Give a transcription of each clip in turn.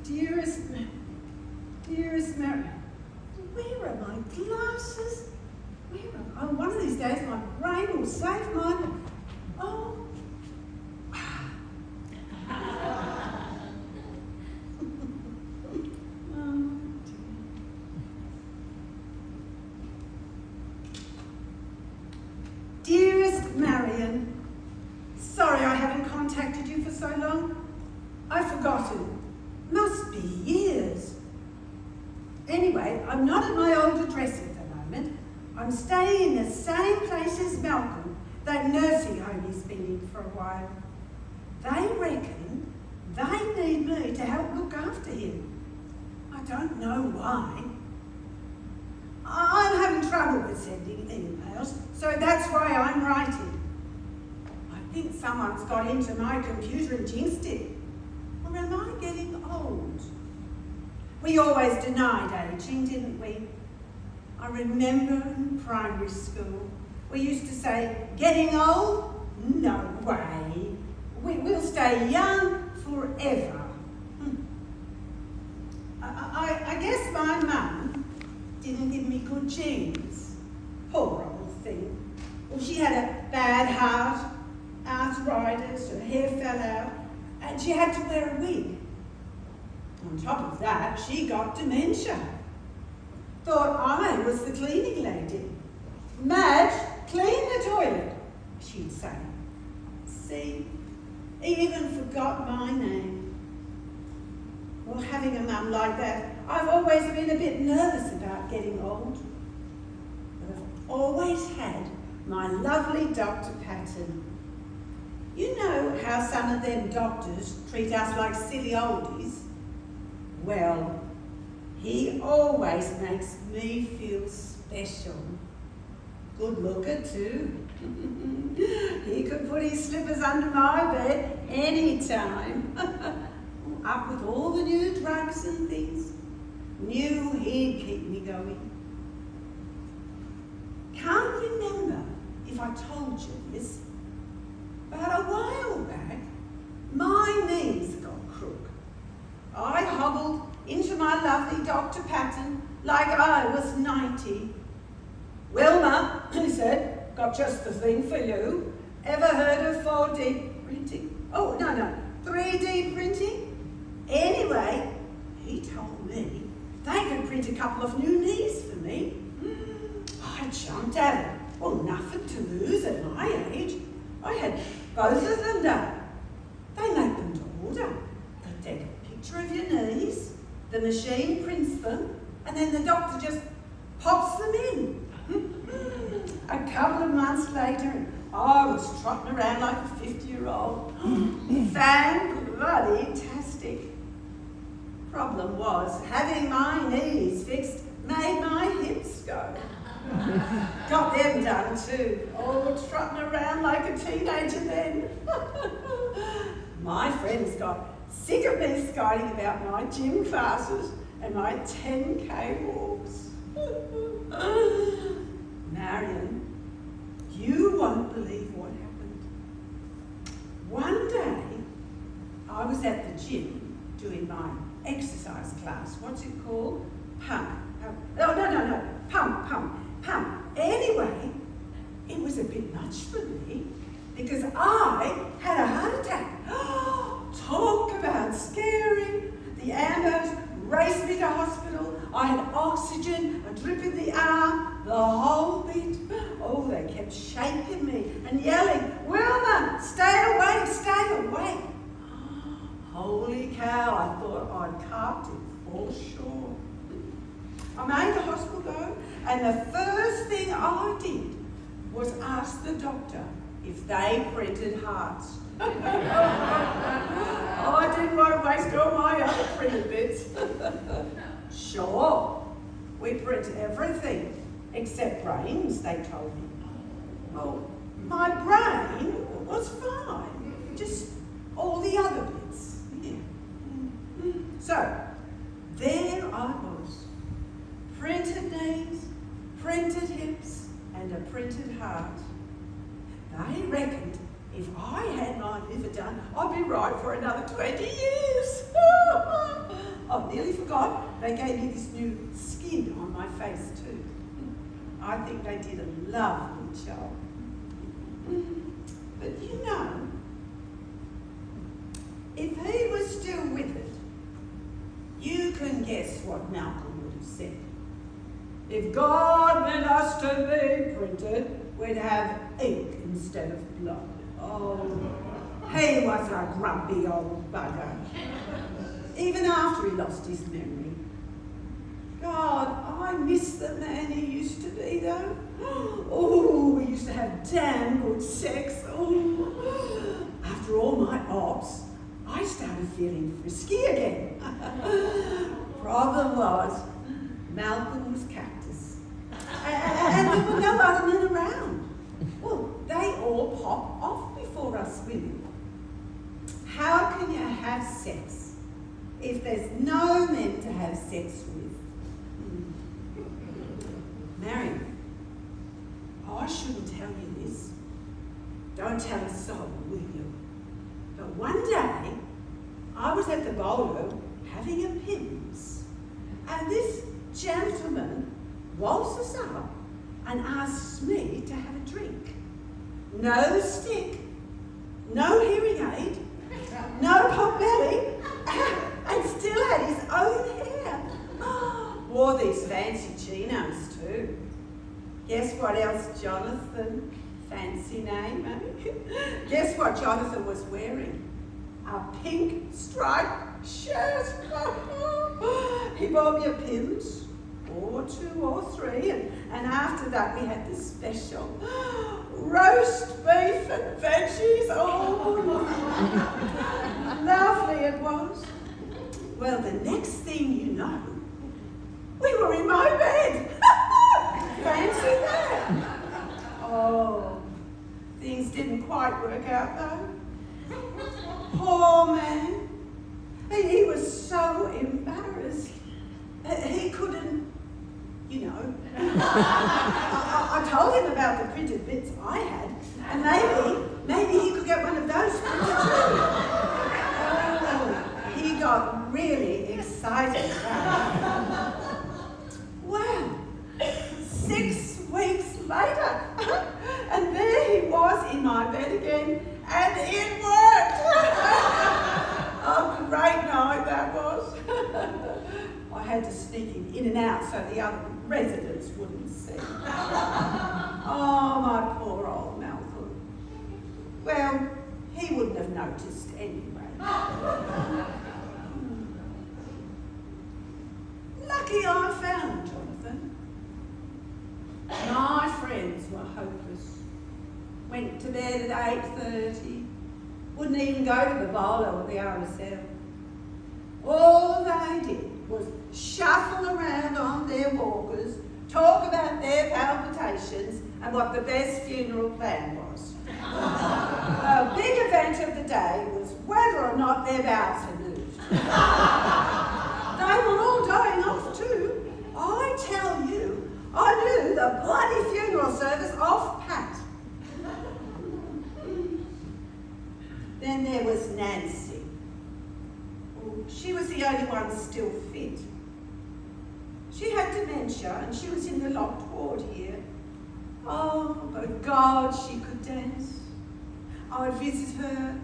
Dearest Mary, where are my glasses? Oh, one of these days my brain will save mine. Oh. Dearest Marion, sorry I haven't contacted you for so long. I've forgotten. Must be years. Anyway, I'm not at my old address at the moment. I'm staying in the same place as Malcolm, that nursing home he's been in for a while. They reckon they need me to help look after him. I don't know why. I'm having trouble with sending emails, so that's why I'm writing. I think someone's got into my computer and jinxed it. Or am I getting old? We always denied aging, didn't we? I remember in primary school, we used to say, getting old? No way. We'll stay young forever. I guess my mum didn't give me good genes. Poor old thing. Well, she had a bad heart, arthritis, her hair fell out, and she had to wear a wig. On top of that, she got dementia. Thought I was the cleaning lady. Madge, clean the toilet, she'd say. See, even forgot my name. Well, having a mum like that, I've always been a bit nervous about getting old. But I've always had my lovely Dr. Patton. You know how some of them doctors treat us like silly oldies? Well, he always makes me feel special. Good looker too. He could put his slippers under my bed any time. Up with all the new drugs and things. Knew he'd keep me going. Can't remember if I told you this, but a while back, my knees got crook. I hobbled into my lovely Dr. Patton like I was 90. Wilma, he said, got just the thing for you. Ever heard of 4D printing? Oh, no, 3D printing? Anyway, he told me they could print a couple of new knees for me. I jumped at it. Well, nothing to lose at my age. I had both of them done. They make them to order. They take a picture of your knees, the machine prints them, and then the doctor just pops them in. A couple of months later, I was trotting around like a 50-year-old. Fan-bloody-tastic. Problem was, having my knees fixed made my hips go. Got them done too. Oh, trotting around like a teenager then. My friends got sick of me skiting about my gym classes and my 10K walks. Marion, you won't believe what happened. One day, I was at the gym doing my exercise class. What's it called? Pump. Pump. Anyway, it was a bit much for me because I had a heart attack. Talk about scary. The ambulance raced me to hospital. I had oxygen, a drip in the arm, the whole bit. Oh, they kept shaking me and yelling, Wilma, stay awake, stay awake. Holy cow, I thought I'd carved it for sure. I made the hospital go, and the first thing I did was ask the doctor if they printed hearts. I didn't want to waste all my other printed bits. Sure, we print everything except brains, they told me. Well, my brain was fine, just all the other bits. Yeah. So, there I was. Printed knees, printed hips, and a printed heart. They reckoned if I had my liver done, I'd be right for another 20 years. I've nearly forgot they gave me this new skin on my face too. I think they did a lovely job. But you know, if he was still with it, you can guess what Malcolm would have said. If God meant us to be printed, we'd have ink instead of blood. Oh, he was a grumpy old bugger. Even after he lost his memory. God, I miss the man he used to be though. Oh, we used to have damn good sex. Oh, after all my ops, I started feeling frisky again. Problem was, Malcolm was cactus. And there were no other men around. Well, they all pop off before us women. How can you have sex if there's no men to have sex with? Marion, I shouldn't tell you this. Don't tell a soul, will you? But one day, I was at the bowler having a pims, and this gentleman waltzes up and asks me to have a drink. No stick, no hearing aid, no pot belly, and still had his own hair. Wore these fancy chinos too. Guess what else, Jonathan? Fancy name, eh? Guess what Jonathan was wearing? A pink striped shirt. He bought me a Pimm's, or 2 or 3, and after that we had this special roast beef and veggies. Oh, lovely it was. Well, the next thing you know, we were in my bed. Fancy that. Oh, things didn't quite work out though. Poor man. He was so embarrassed. He couldn't, you know. I told him about the printed bits I had, and maybe he could get one of those printed too. Oh, he got really excited. Wow, 6 weeks later, and there he was in my bed again, and it worked. A great night that was. I had to sneak him in and out so the other residents wouldn't see. Oh, my poor old Malcolm. Well, he wouldn't have noticed anyway. Lucky I found Jonathan. My friends were hopeless. Went to bed at 8:30. Wouldn't even go to the bowler or the RSL. All they did was shuffle around on their walkers, talk about their palpitations and what the best funeral plan was. The big event of the day was whether or not their bowels had moved. They were all dying off too. I tell you, I knew the bloody funeral service off pat. Then there was Nancy. She was the only one still fit. She had dementia and she was in the locked ward here. Oh, but God, she could dance. I'd visit her,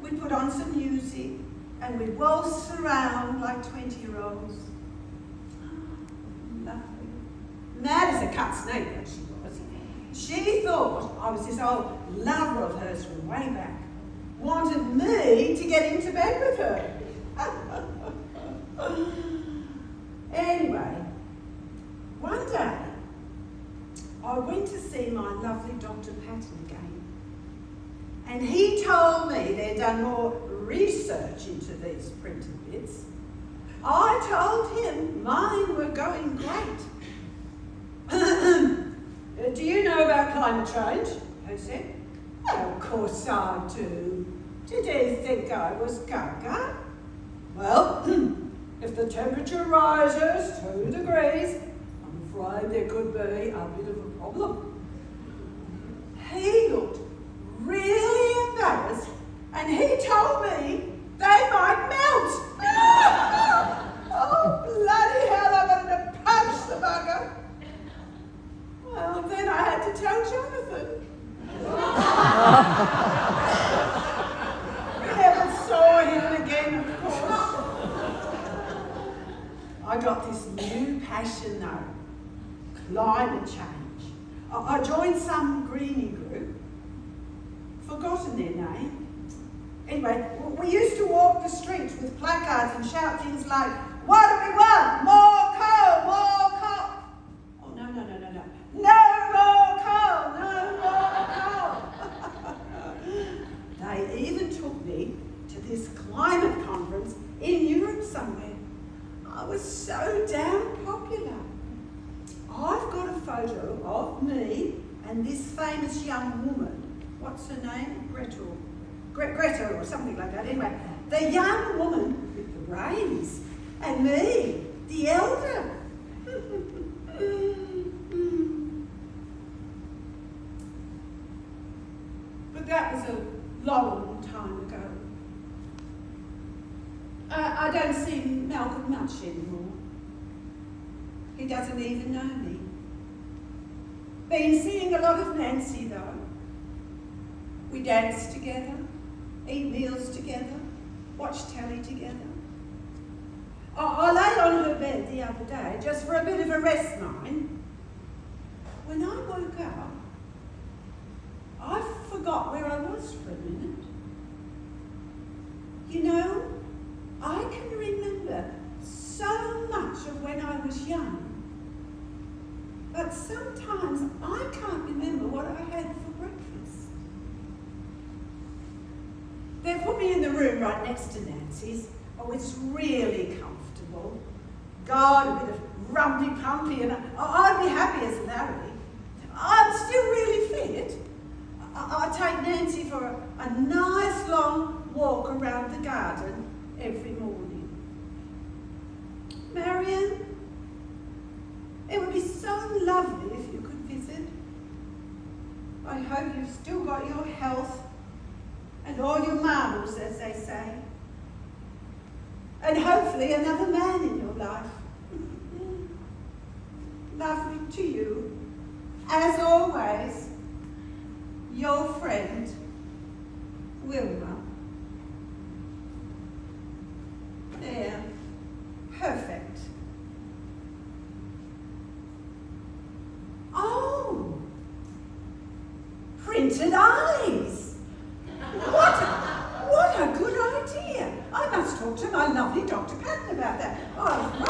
we'd put on some music, and we'd waltz around like 20-year-olds. Lovely. Mad as a cut snake, that she was. She thought I was this old lover of hers from way back. Wanted me to get into bed with her. Anyway, one day, I went to see my lovely Dr. Patton again. And he told me they'd done more research into these printed bits. I told him mine were going great. Do you know about climate change? I said. Of course I do. Did you think I was gaga? Well, if the temperature rises 2 degrees, I'm afraid there could be a bit of a problem. He looked really embarrassed and he told me they might melt. Oh, bloody hell, I wanted to punch the bugger. Well, then I had to tell Jonathan. Never saw him again, of course. I got this new passion though, climate change. I joined some greenie group, forgotten their name. Anyway, we used to walk the streets with placards and shout things like, "What do we want? More coal, more coal." Oh, no. No more coal, no more coal. They even took me to this climate conference in Europe somewhere. I was so damn popular. I've got a photo of me and this famous young woman. What's her name? Greta or something like that. Anyway, the young woman with the brains and me, the elder. But that was a long time ago. I don't see Malcolm much anymore. He doesn't even know me. Been seeing a lot of Nancy though. We dance together, eat meals together, watch telly together. I lay on her bed the other day just for a bit of a rest mind. When I woke up, I forgot where I was for a minute. You know, I can remember so much of when I was young, but sometimes I can't remember what I had for breakfast. They put me in the room right next to Nancy's. Oh, it's really comfortable. God, a bit of rumpy-pumpy, and I'd be happy as Larry. I'm still really fit. I take Nancy for a nice long walk around the garden every morning. Marion, it would be so lovely if you could visit. I hope you've still got your health and all your marbles, as they say. And hopefully another man in your life. Lovely to you, as always, your friend, Wilma. There, perfect. Oh, printed eyes. What a good idea. I must talk to my lovely Dr. Patton about that. Oh,